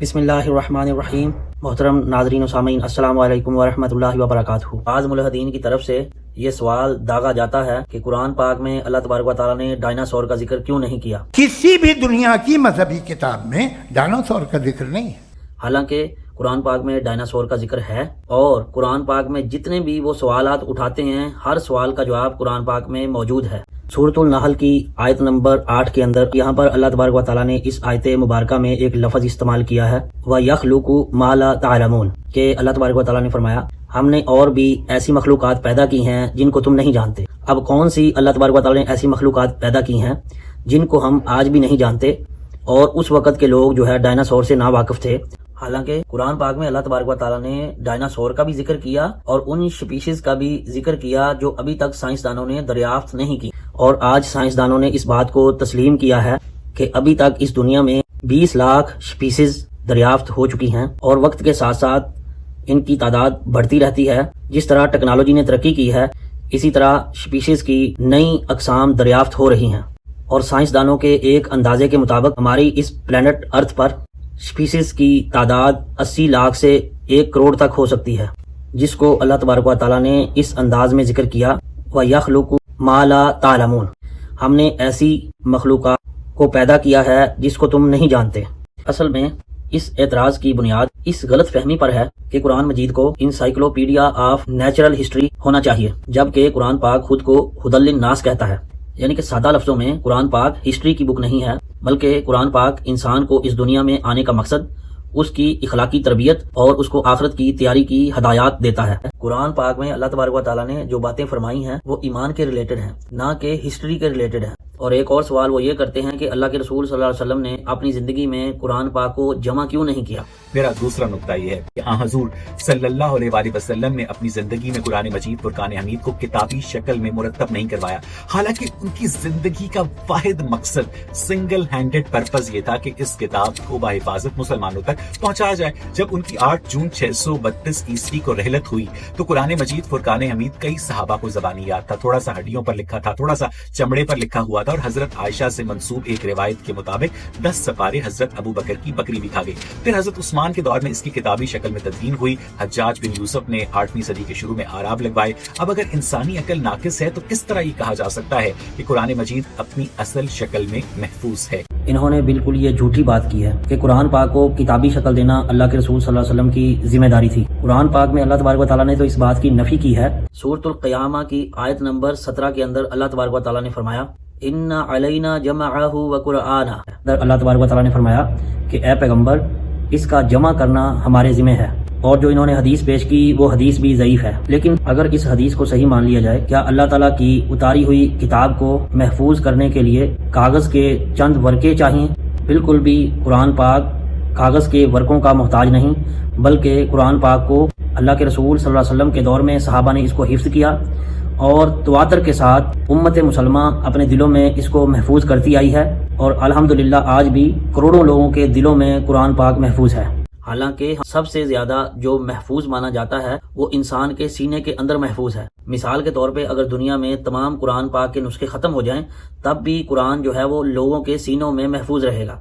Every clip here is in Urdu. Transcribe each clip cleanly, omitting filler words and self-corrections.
بسم اللہ الرحمن الرحیم۔ محترم ناظرین و سامعین، السلام علیکم ورحمۃ اللہ وبرکاتہ۔ بعض ملحدین کی طرف سے یہ سوال داغا جاتا ہے کہ قرآن پاک میں اللہ تبارک و تعالیٰ نے ڈائناسور کا ذکر کیوں نہیں کیا؟ کسی بھی دنیا کی مذہبی کتاب میں ڈائناسور کا ذکر نہیں ہے۔ حالانکہ قرآن پاک میں ڈائناسور کا ذکر ہے، اور قرآن پاک میں جتنے بھی وہ سوالات اٹھاتے ہیں ہر سوال کا جواب قرآن پاک میں موجود ہے۔ سورۃ النحل کی آیت نمبر 8 کے اندر یہاں پر اللہ تبارک و تعالیٰ نے اس آیت مبارکہ میں ایک لفظ استعمال کیا ہے، وَيَخْلُقُ مَا لَا تَعْلَمُونَ، کہ اللہ تبارک و تعالیٰ نے فرمایا ہم نے اور بھی ایسی مخلوقات پیدا کی ہیں جن کو تم نہیں جانتے۔ اب کون سی اللہ تبارک و تعالیٰ نے ایسی مخلوقات پیدا کی ہیں جن کو ہم آج بھی نہیں جانتے، اور اس وقت کے لوگ جو ہے ڈائناسور سے ناواقف تھے؟ حالانکہ قرآن پاک میں اللہ تبارک و تعالیٰ نے ڈائناسور کا بھی ذکر کیا اور ان سپیشیز کا بھی ذکر کیا جو ابھی تک سائنسدانوں نے دریافت نہیں کی، اور آج سائنسدانوں نے اس بات کو تسلیم کیا ہے کہ ابھی تک اس دنیا میں 20 لاکھ سپیشیز دریافت ہو چکی ہیں، اور وقت کے ساتھ ساتھ ان کی تعداد بڑھتی رہتی ہے۔ جس طرح ٹیکنالوجی نے ترقی کی ہے اسی طرح سپیشیز کی نئی اقسام دریافت ہو رہی ہیں، اور سائنسدانوں کے ایک اندازے کے مطابق ہماری اس پلانٹ ارتھ پر سپیشیز کی تعداد 80 لاکھ سے 1 کروڑ تک ہو سکتی ہے، جس کو اللہ تبارک و تعالیٰ نے اس انداز میں ذکر کیا، وَيَخْلُقُ مَا لَا تَعْلَمُونَ، ہم نے ایسی مخلوقات کو پیدا کیا ہے جس کو تم نہیں جانتے۔ اصل میں اس اعتراض کی بنیاد اس غلط فہمی پر ہے کہ قرآن مجید کو انسائکلوپیڈیا آف نیچرل ہسٹری ہونا چاہیے، جبکہ قرآن پاک خود کو ہدی للناس کہتا ہے، یعنی کہ سادہ لفظوں میں قرآن پاک ہسٹری کی بک نہیں ہے، بلکہ قرآن پاک انسان کو اس دنیا میں آنے کا مقصد، اس کی اخلاقی تربیت اور اس کو آخرت کی تیاری کی ہدایات دیتا ہے۔ قرآن پاک میں اللہ تبارک و تعالیٰ نے جو باتیں فرمائی ہیں وہ ایمان کے ریلیٹڈ ہیں، نہ کہ ہسٹری کے ریلیٹڈ ہیں۔ اور ایک اور سوال وہ یہ کرتے ہیں کہ اللہ کے رسول صلی اللہ علیہ وسلم نے اپنی زندگی میں قرآن پاک کو جمع کیوں نہیں کیا؟ میرا دوسرا نقطہ یہ ہے کہ حضور صلی اللہ علیہ وآلہ وسلم نے اپنی زندگی میں قرآن مجید فرقان حمید کو کتابی شکل میں مرتب نہیں کروایا، حالانککہ ان کی زندگی کا واحد مقصد سنگل ہینڈڈ پرپز یہ تھا کہ اس کتاب کو بحفاظت مسلمانوں تک پہنچایا جائے۔ جب ان کی 8 جون 632 عیسوی کو رحلت ہوئی تو قرآن مجید فرقان حمید کئی صحابہ کو زبانی یاد تھا، تھوڑا سا ہڈیوں پر لکھا تھا، تھوڑا سا چمڑے پر لکھا ہوا تھا، اور حضرت عائشہ سے منسوب ایک روایت کے مطابق 10 سپارے حضرت ابو بکر کی بکری بھی کھا گئی۔ پھر حضرت عثمان کے دور میں اس کی کتابی شکل میں تدوین ہوئی، حجاج بن یوسف نے 8ویں صدی کے شروع میں آراب لگوائے۔ اب اگر انسانی عقل ناقص ہے تو کس طرح یہ کہا جا سکتا ہے کہ قرآن مجید اپنی اصل شکل میں محفوظ ہے؟ انہوں نے بالکل یہ جھوٹی بات کی ہے کہ قرآن پاک کو کتابی شکل دینا اللہ کے رسول صلی اللہ علیہ وسلم کی ذمہ داری تھی۔ قرآن پاک میں اللہ تبارک و تعالیٰ نے تو اس بات کی نفی کی ہے۔ سورۃ القیامہ کی آیت نمبر 17 کے اندر اللہ تبارک و تعالیٰ نے فرمایا ان علینا جمعہ وقرآنہ، اللہ تبارک و تعالیٰ نے فرمایا کہ اے پیغمبر اس کا جمع کرنا ہمارے ذمہ ہے، اور جو انہوں نے حدیث پیش کی وہ حدیث بھی ضعیف ہے۔ لیکن اگر اس حدیث کو صحیح مان لیا جائے، کیا اللہ تعالیٰ کی اتاری ہوئی کتاب کو محفوظ کرنے کے لیے کاغذ کے چند ورقے چاہیے؟ بالکل بھی قرآن پاک کاغذ کے ورقوں کا محتاج نہیں، بلکہ قرآن پاک کو اللہ کے رسول صلی اللہ علیہ وسلم کے دور میں صحابہ نے اس کو حفظ کیا، اور تواتر کے ساتھ امت مسلمہ اپنے دلوں میں اس کو محفوظ کرتی آئی ہے، اور الحمدللہ آج بھی کروڑوں لوگوں کے دلوں میں قرآن پاک محفوظ ہے۔ حالانکہ سب سے زیادہ جو محفوظ مانا جاتا ہے وہ انسان کے سینے کے اندر محفوظ ہے۔ مثال کے طور پہ اگر دنیا میں تمام قرآن پاک کے نسخے ختم ہو جائیں تب بھی قرآن جو ہے وہ لوگوں کے سینوں میں محفوظ رہے گا۔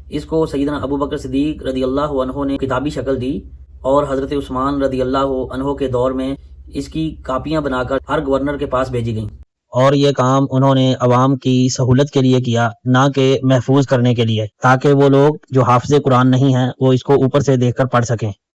اس کو سیدنا ابو بکر صدیق رضی اللہ عنہ نے کتابی شکل دی، اور حضرت عثمان رضی اللہ عنہ کے دور میں اس کی کاپیاں بنا کر ہر گورنر کے پاس بھیجی گئیں، اور یہ کام انہوں نے عوام کی سہولت کے لیے کیا، نہ کہ محفوظ کرنے کے لیے، تاکہ وہ لوگ جو حافظ قرآن نہیں ہیں وہ اس کو اوپر سے دیکھ کر پڑھ سکیں۔